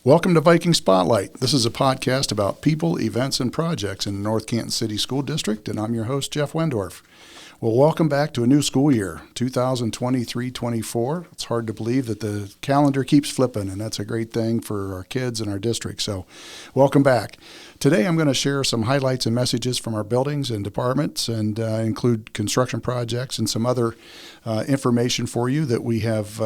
Welcome to Viking Spotlight. This is a podcast about people, events, and projects in the North Canton City School District, and I'm your host, Jeff Wendorf. Well, welcome back to a new school year, 2023-24. It's hard to believe that the calendar keeps flipping, and that's a great thing for our kids and our district. So welcome back. Today I'm going to share some highlights and messages from our buildings and departments and include construction projects and some other information for you that we have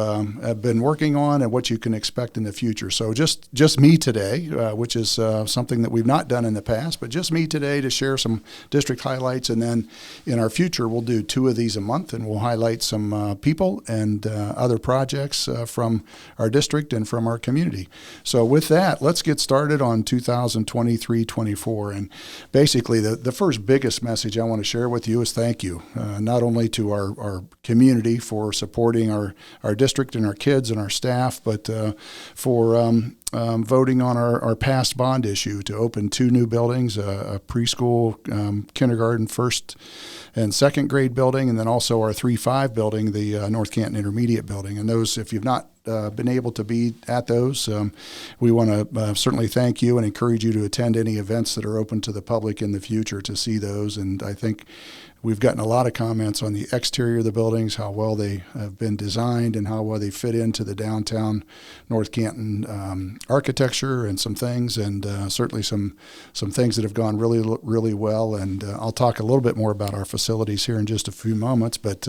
been working on and what you can expect in the future. So just me today, which is something that we've not done in the past, but just me today to share some district highlights. And then in our future, we'll do 2 of these a month, and we'll highlight some people and other projects from our district and from our community. So with that, let's get started on 2023-24. And basically, the first biggest message I want to share with you is thank you, not only to our community for supporting our district and our kids and our staff, but for voting on our past bond issue to open 2 new buildings, a preschool, kindergarten, first and second grade building, and then also our 3-5 building, the North Canton Intermediate building. And those, if you've not been able to be at those, we want to certainly thank you and encourage you to attend any events that are open to the public in the future to see those. And I think we've gotten a lot of comments on the exterior of the buildings, how well they have been designed and how well they fit into the downtown North Canton architecture and some things, and certainly some things that have gone really, really well. And I'll talk a little bit more about our facilities here in just a few moments. But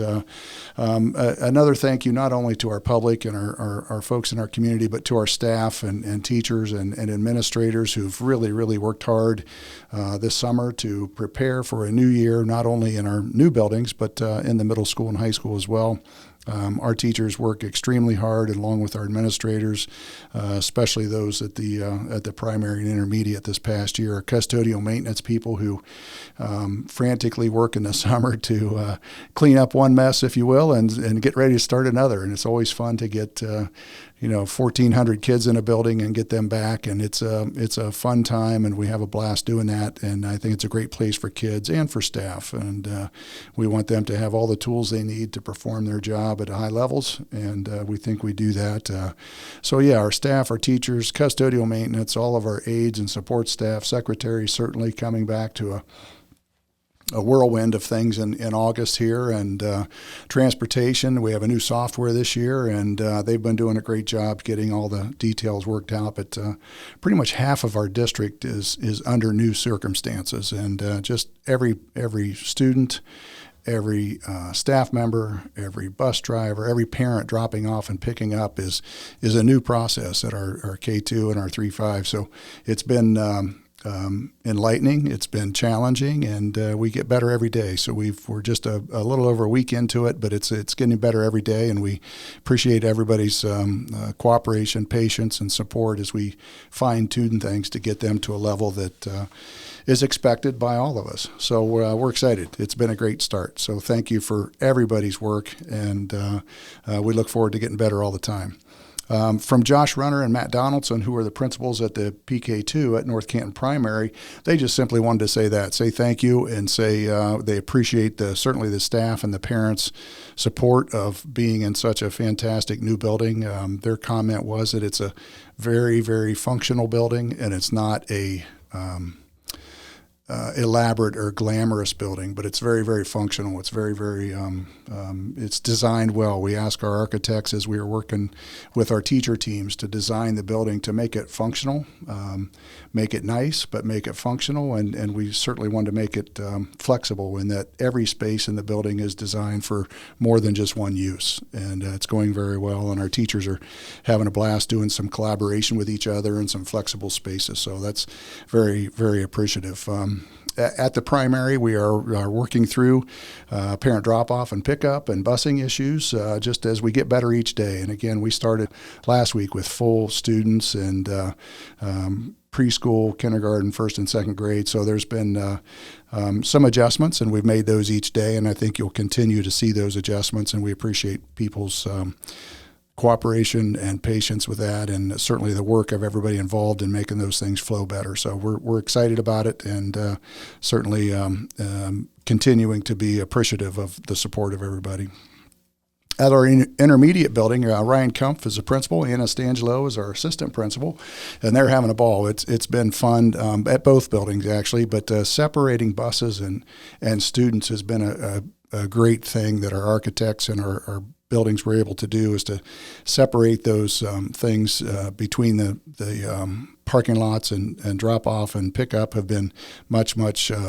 another thank you not only to our public and our folks in our community, but to our staff and teachers and administrators who've really, really worked hard this summer to prepare for a new year, not only in our new buildings, but in the middle school and high school as well. Our teachers work extremely hard, along with our administrators, especially those at the primary and intermediate this past year. Our custodial maintenance people who frantically work in the summer to clean up one mess, if you will, and get ready to start another. And it's always fun to get 1,400 kids in a building and get them back, and it's a fun time, and we have a blast doing that. And I think it's a great place for kids and for staff, and we want them to have all the tools they need to perform their job at high levels, and we think we do that. So yeah, our staff, our teachers, custodial maintenance, all of our aides and support staff, secretaries, certainly coming back to a whirlwind of things in August here, and transportation. We have a new software this year, and they've been doing a great job getting all the details worked out. But pretty much half of our district is under new circumstances, and just every student, every staff member, every bus driver, every parent dropping off and picking up is a new process at our K2 and our 3-5. So it's been enlightening. It's been challenging, and we get better every day. So we're just a little over a week into it, but it's getting better every day, and we appreciate everybody's cooperation, patience, and support as we fine-tune things to get them to a level that is expected by all of us. So we're excited. It's been a great start. So thank you for everybody's work, and we look forward to getting better all the time. From Josh Runner and Matt Donaldson, who are the principals at the PK2 at North Canton Primary, they just simply wanted to say thank you, and say they appreciate certainly the staff and the parents' support of being in such a fantastic new building. Their comment was that it's a very, very functional building, and it's not a elaborate or glamorous building, but it's very, very functional. It's very, very, it's designed well. We ask our architects, as we are working with our teacher teams, to design the building to make it functional, make it nice, but make it functional. And we certainly want to make it flexible, in that every space in the building is designed for more than just one use. And it's going very well, and our teachers are having a blast doing some collaboration with each other in some flexible spaces. So that's very, very appreciative. At the primary, we are working through parent drop-off and pickup and busing issues just as we get better each day. And again, we started last week with full students and preschool, kindergarten, first and second grade. So there's been some adjustments, and we've made those each day, and I think you'll continue to see those adjustments, and we appreciate people's cooperation and patience with that, and certainly the work of everybody involved in making those things flow better. So we're excited about it, and certainly continuing to be appreciative of the support of everybody. At our intermediate building, Ryan Kumpf is the principal, Anna Stangelo is our assistant principal, and they're having a ball. It's been fun at both buildings, actually, but separating buses and students has been a great thing that our architects and our buildings were able to do, is to separate those things between the parking lots, and drop off and pick up have been much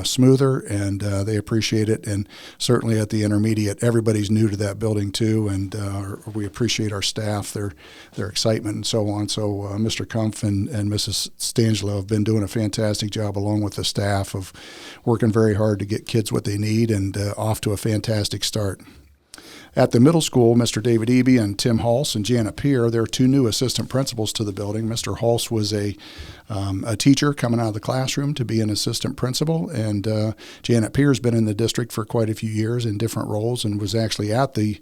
smoother, and they appreciate it. And certainly at the intermediate, everybody's new to that building too, and we appreciate our staff, their excitement and so on. So Mr. Kumpf and Mrs. Stangelo have been doing a fantastic job, along with the staff, of working very hard to get kids what they need, and off to a fantastic start. At the middle school, Mr. David Eby and Tim Hulse and Janet Peer, they're two new assistant principals to the building. Mr. Hulse was a teacher coming out of the classroom to be an assistant principal, and Janet Peer has been in the district for quite a few years in different roles, and was actually at the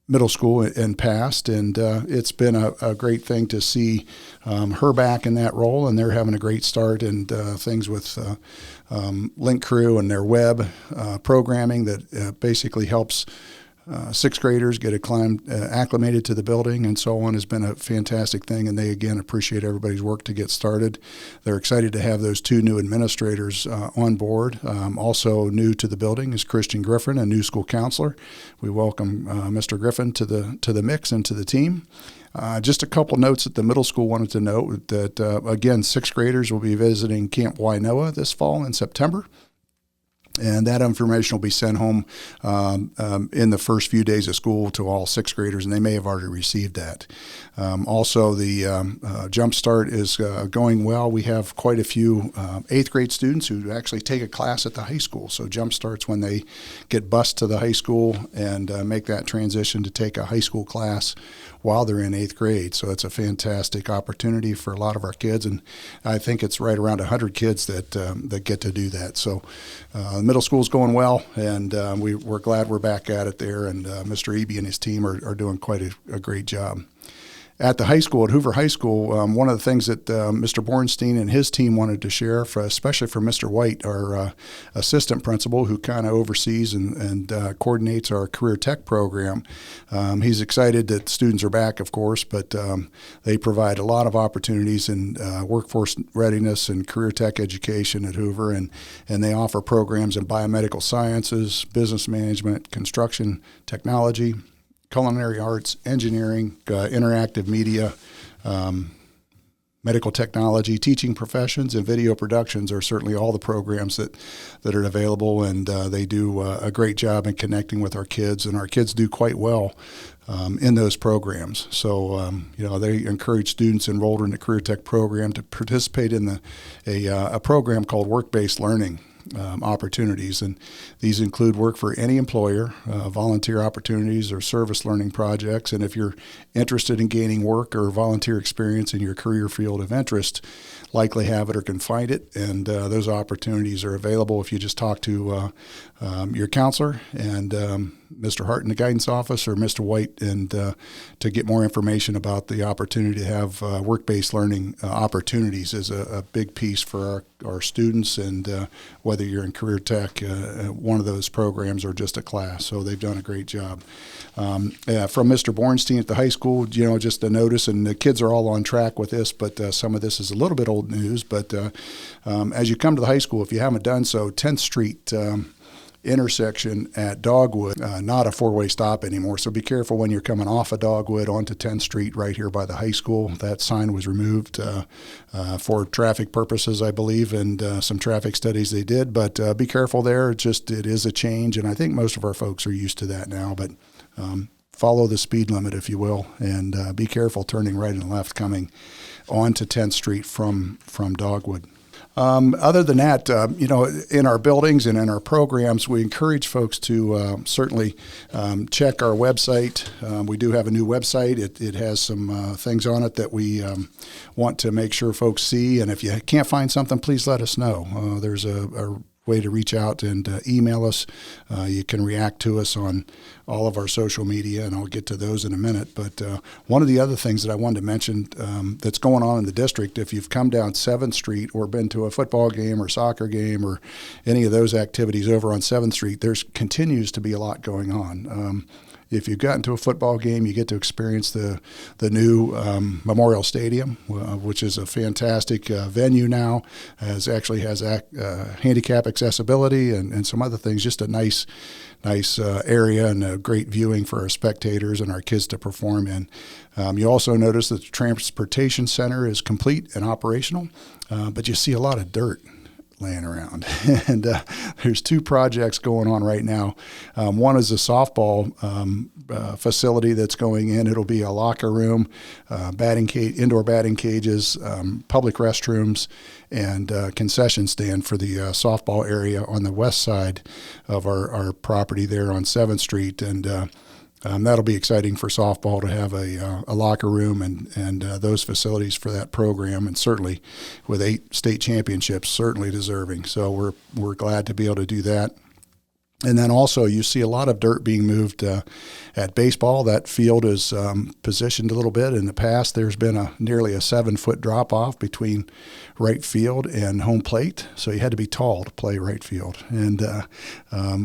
middle school in past, and it's been a great thing to see her back in that role, and they're having a great start, and things with Link Crew and their web programming that basically helps sixth graders get acclimated to the building and so on, has been a fantastic thing, and they again appreciate everybody's work to get started. They're excited to have those two new administrators on board. Also new to the building is Christian Griffin, a new school counselor. We welcome Mr. Griffin to the mix and to the team. Just a couple notes at the middle school. Wanted to note that again, sixth graders will be visiting Camp Wainoa this fall in September. And that information will be sent home in the first few days of school to all sixth graders, and they may have already received that. Also, the Jump Start is going well. We have quite a few eighth grade students who actually take a class at the high school. So Jump Start's when they get bused to the high school and make that transition to take a high school class while they're in eighth grade. So it's a fantastic opportunity for a lot of our kids, and I think it's right around 100 kids that get to do that. So middle school's going well, and we're glad we're back at it there, and Mr. Eby and his team are doing quite a great job. At the high school, at Hoover High School, one of the things that Mr. Bornstein and his team wanted to share, especially for Mr. White, our assistant principal, who kind of oversees and coordinates our career tech program. He's excited that students are back, of course, but they provide a lot of opportunities in workforce readiness and career tech education at Hoover, and they offer programs in biomedical sciences, business management, construction technology, culinary arts, engineering, interactive media, medical technology, teaching professions, and video productions are certainly all the programs that are available, and they do a great job in connecting with our kids, and our kids do quite well in those programs. So, they encourage students enrolled in the Career Tech program to participate in a program called Work-Based Learning opportunities, and these include work for any employer, volunteer opportunities, or service learning projects. And if you're interested in gaining work or volunteer experience in your career field of interest, likely have it or can find it, and those opportunities are available if you just talk to your counselor and Mr. Hart in the guidance office, or Mr. White, and to get more information about the opportunity to have work-based learning opportunities is a big piece for our students, and whether you're in career tech, one of those programs, or just a class. So they've done a great job. From Mr. Bornstein at the high school, just a notice, and the kids are all on track with this, but some of this is a little bit old news. But as you come to the high school, if you haven't done so, 10th Street intersection at Dogwood, not a four-way stop anymore, so be careful when you're coming off of Dogwood onto 10th Street right here by the high school. That sign was removed for traffic purposes, I believe, and some traffic studies they did, but be careful there. It is a change, and I think most of our folks are used to that now, but follow the speed limit, if you will, and be careful turning right and left coming onto 10th Street from Dogwood. Other than that, in our buildings and in our programs, we encourage folks to certainly check our website. We do have a new website. It has some things on it that we want to make sure folks see. And if you can't find something, please let us know. There's a way to reach out and email us. You can react to us on all of our social media, and I'll get to those in a minute. But one of the other things that I wanted to mention that's going on in the district, if you've come down 7th Street or been to a football game or soccer game or any of those activities over on 7th Street, there's continues to be a lot going on. If you've gotten to a football game, you get to experience the new Memorial Stadium, which is a fantastic venue now. Has handicap accessibility and some other things. Just a nice area and a great viewing for our spectators and our kids to perform in. You also notice that the transportation center is complete and operational, but you see a lot of dirt laying around. And there's 2 projects going on right now. One is a softball facility that's going in. It'll be a locker room, indoor batting cages, public restrooms, and concession stand for the softball area on the west side of our property there on 7th Street. And that'll be exciting for softball to have a locker room and those facilities for that program, and certainly with 8 state championships, certainly deserving. So we're glad to be able to do that. And then also you see a lot of dirt being moved at baseball. That field is positioned a little bit. In the past, there's been nearly a 7-foot drop-off between right field and home plate, so you had to be tall to play right field. And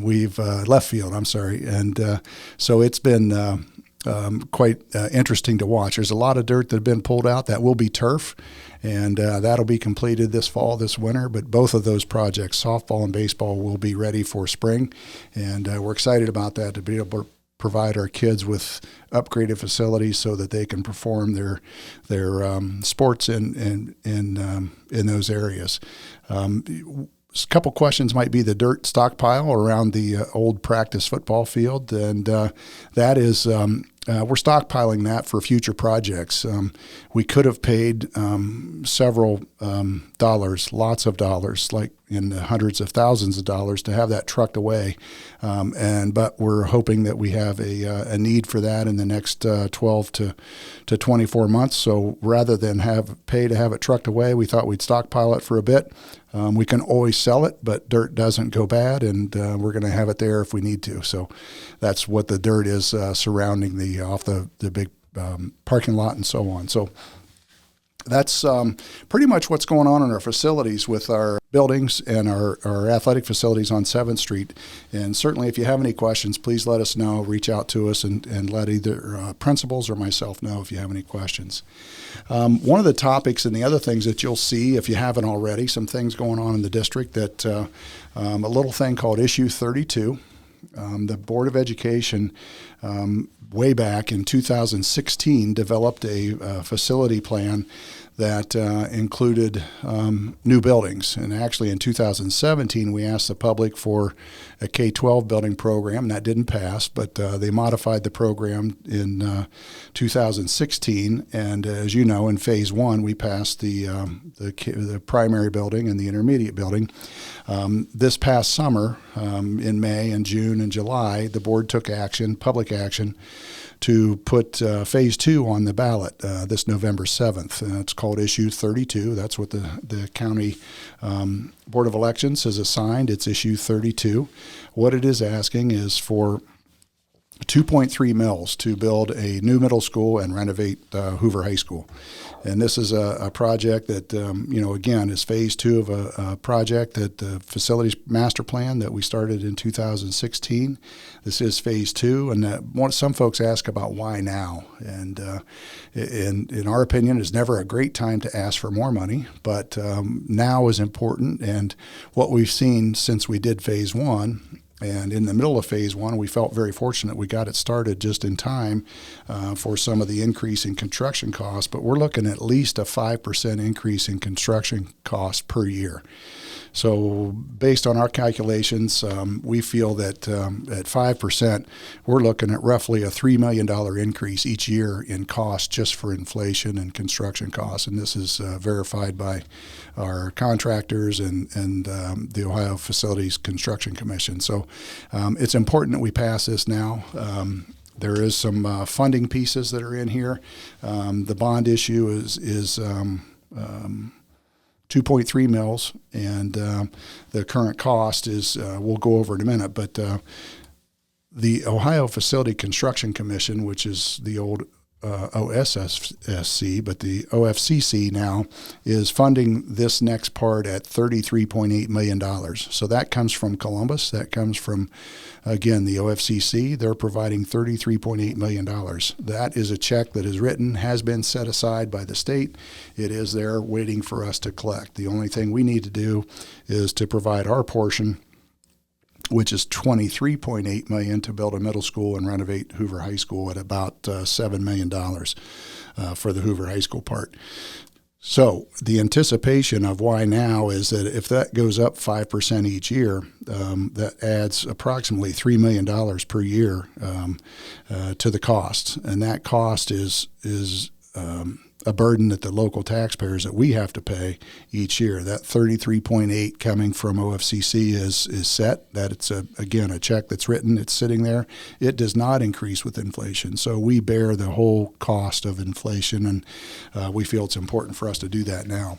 we've left field, I'm sorry. And so it's been quite interesting to watch. There's a lot of dirt that have been pulled out. That will be turf, and that'll be completed this fall, this winter. But both of those projects, softball and baseball, will be ready for spring, and we're excited about that, to be able to provide our kids with upgraded facilities so that they can perform their sports in those areas. A couple questions might be the dirt stockpile around the old practice football field, and that is we're stockpiling that for future projects. We could have paid several dollars, lots of dollars, like in the hundreds of thousands of dollars, to have that trucked away, but we're hoping that we have a need for that in the next 12 to 24 months. So rather than pay to have it trucked away, we thought we'd stockpile it for a bit. We can always sell it, but dirt doesn't go bad, and we're going to have it there if we need to. So that's what the dirt is surrounding off the big parking lot and so on. So that's pretty much what's going on in our facilities with our buildings and our athletic facilities on 7th Street. And certainly if you have any questions, please let us know. Reach out to us and let either principals or myself know if you have any questions. One of the topics and the other things that you'll see, if you haven't already, some things going on in the district, that a little thing called Issue 32. The Board of Education way back in 2016 developed a facility plan that included new buildings. And actually in 2017, we asked the public for a K-12 building program, and that didn't pass, but they modified the program in 2016. And as you know, in Phase 1, we passed the primary building and the intermediate building. This past summer, in May and June and July, the board took public action, to put Phase 2 on the ballot this November 7th. It's called Issue 32. That's what the county Board of Elections has assigned. It's Issue 32. What it is asking is for $2.3 million to build a new middle school and renovate Hoover High School. And this is a project that, again, is Phase 2 of a project that the facilities master plan that we started in 2016. This is Phase 2, and some folks ask about why now. And in our opinion, it's never a great time to ask for more money, but now is important. And what we've seen since we did Phase 1, and in the middle of Phase 1, we felt very fortunate we got it started just in time for some of the increase in construction costs, but we're looking at least a 5% increase in construction costs per year. So based on our calculations, we feel that at 5%, we're looking at roughly a $3 million increase each year in cost just for inflation and construction costs. And this is verified by our contractors and the Ohio Facilities Construction Commission. So it's important that we pass this now. There is some funding pieces that are in here. The bond issue is 2.3 mils, and the current cost is, we'll go over in a minute, but the Ohio Facility Construction Commission, which is the old OSSC, but the OFCC now is funding this next part at $33.8 million. So that comes from Columbus. That comes from, again, the OFCC. They're providing $33.8 million. That is a check that is written, has been set aside by the state. It is there waiting for us to collect. The only thing we need to do is to provide our portion, which is $23.8 million to build a middle school and renovate Hoover High School at about $7 million for the Hoover High School part. So the anticipation of why now is that if that goes up 5% each year, that adds approximately $3 million per year to the cost. And that cost is a burden that the local taxpayers that we have to pay each year. That 33.8 coming from OFCC is set. That it's again a check that's written. It's sitting there. It does not increase with inflation. So we bear the whole cost of inflation, and we feel it's important for us to do that now.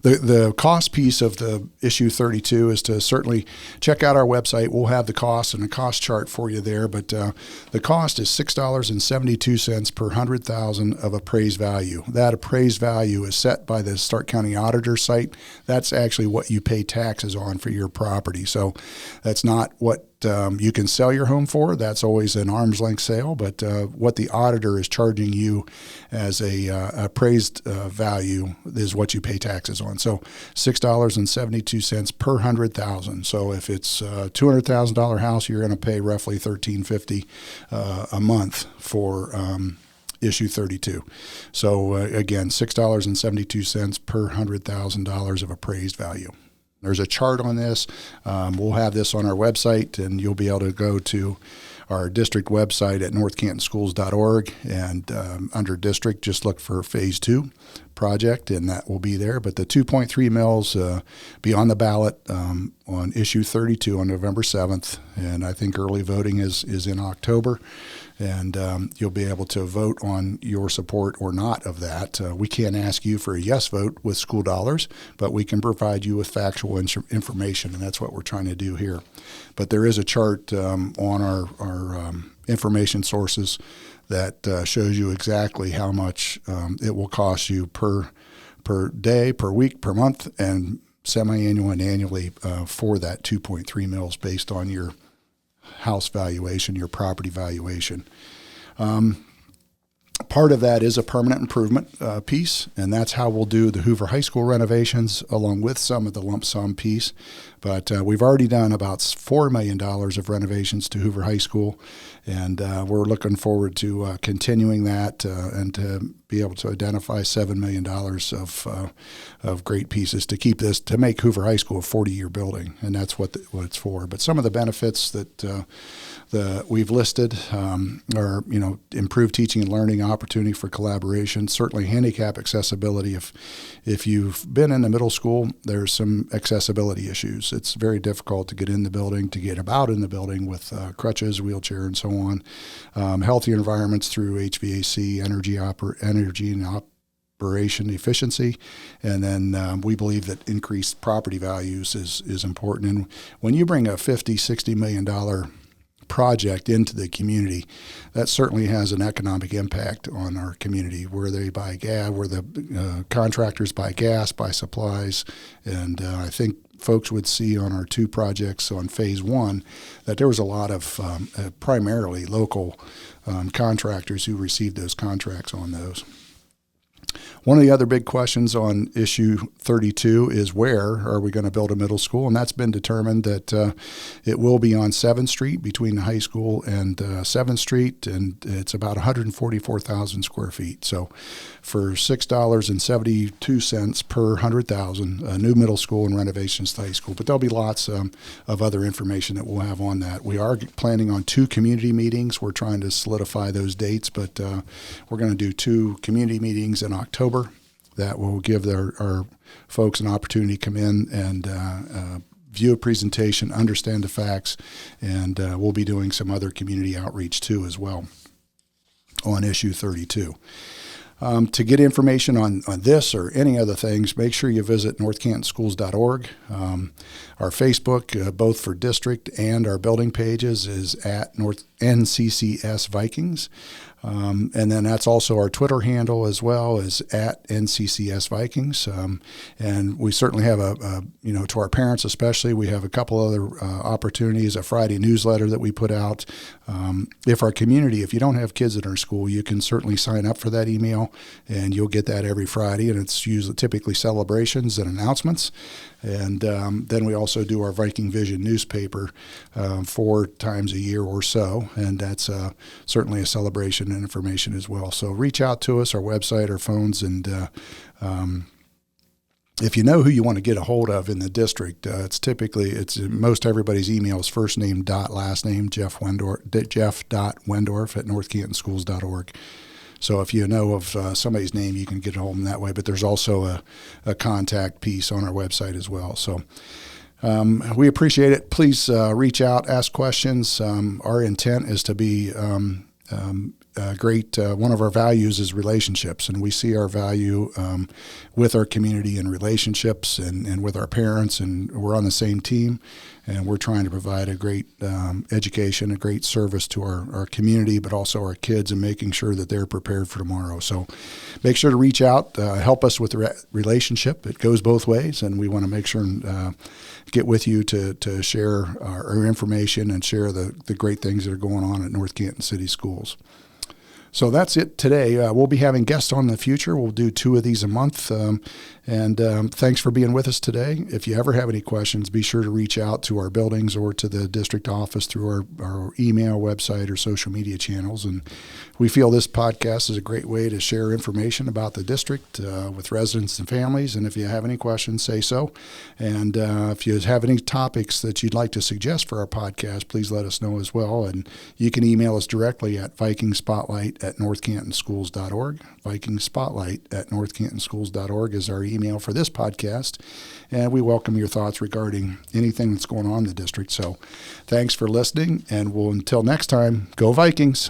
The cost piece of the issue 32 is to certainly check out our website. We'll have the cost and a cost chart for you there, but the cost is $6.72 per 100,000 of appraised value. That appraised value is set by the Stark County Auditor site. That's actually what you pay taxes on for your property. So that's not what you can sell your home for. That's always an arm's length sale, but what the auditor is charging you as a appraised value is what you pay taxes on. So $6.72 per 100,000. So if it's a $200,000 house, you're going to pay roughly $13.50 a month for issue 32. So again, $6.72 per $100,000 of appraised value. There's a chart on this. We'll have this on our website, and you'll be able to go to our district website at northcantonschools.org, and under district, just look for Phase 2 project, and that will be there. But the 2.3 mils be on the ballot on issue 32 on November 7th, and I think early voting is in October. And you'll be able to vote on your support or not of that. We can't ask you for a yes vote with school dollars, but we can provide you with factual information, and that's what we're trying to do here. But there is a chart on our information sources that shows you exactly how much it will cost you per day, per week, per month, and semi-annual and annually for that 2.3 mils based on your house valuation, your property valuation. Part of that is a permanent improvement piece, and that's how we'll do the Hoover High School renovations along with some of the lump sum piece. But we've already done about $4 million of renovations to Hoover High School, and we're looking forward to continuing that and to be able to identify $7 million of great pieces to keep this, to make Hoover High School a 40-year building, and that's what it's for. But some of the benefits that we've listed are, improved teaching and learning, opportunity for collaboration, certainly handicap accessibility. If you've been in the middle school, there's some accessibility issues. It's very difficult to get in the building, to get about in the building with crutches, wheelchair, and so on. Healthy environments through HVAC, energy and operation efficiency, and then we believe that increased property values is important. And when you bring a $50-60 million project into the community, that certainly has an economic impact on our community, where they buy gas, where the contractors buy gas, buy supplies, and I think folks would see on our two projects on Phase 1 that there was a lot of primarily local contractors who received those contracts on those. One of the other big questions on issue 32 is, where are we going to build a middle school? And that's been determined that it will be on 7th Street between the high school and 7th Street, and it's about 144,000 square feet. So for $6.72 per 100,000, a new middle school and renovations to high school. But there'll be lots of other information that we'll have on that. We are planning on 2 community meetings. We're trying to solidify those dates, but we're going to do 2 community meetings in October. That will give our folks an opportunity to come in and view a presentation, understand the facts, and we'll be doing some other community outreach too as well on issue 32. To get information on this or any other things, make sure you visit northcantonschools.org. Our Facebook, both for district and our building pages, is at NCCS Vikings. And then that's also our Twitter handle as well, is at NCCS Vikings. And we certainly have to our parents especially, we have a couple other opportunities, a Friday newsletter that we put out. If you don't have kids in our school, you can certainly sign up for that email, and you'll get that every Friday, and it's typically celebrations and announcements. And then we also do our Viking Vision newspaper 4 times a year or so, and that's certainly a celebration and information as well. So reach out to us, our website, our phones, and if you know who you want to get a hold of in the district, it's most everybody's email is first name dot last name, Jeff Wendorf at northcantonschools.org. So if you know of somebody's name, you can get a hold of them that way. But there's also a contact piece on our website as well. So we appreciate it. Please reach out, ask questions. Our intent is to be great. One of our values is relationships, and we see our value with our community and relationships and with our parents, and we're on the same team, and we're trying to provide a great education, a great service to our community, but also our kids, and making sure that they're prepared for tomorrow. So make sure to reach out, help us with the relationship. It goes both ways, and we want to make sure and get with you to share our information and share the great things that are going on at North Canton City Schools. So that's it today. We'll be having guests on in the future. We'll do 2 of these a month. And thanks for being with us today. If you ever have any questions, be sure to reach out to our buildings or to the district office through our email, website, or social media channels. And we feel this podcast is a great way to share information about the district with residents and families. And if you have any questions, say so. And if you have any topics that you'd like to suggest for our podcast, please let us know as well. And you can email us directly at Viking Spotlight at northcantonschools.org. Viking Spotlight at northcantonschools.org is our email for this podcast, and we welcome your thoughts regarding anything that's going on in the district. So thanks for listening, and until next time, go Vikings.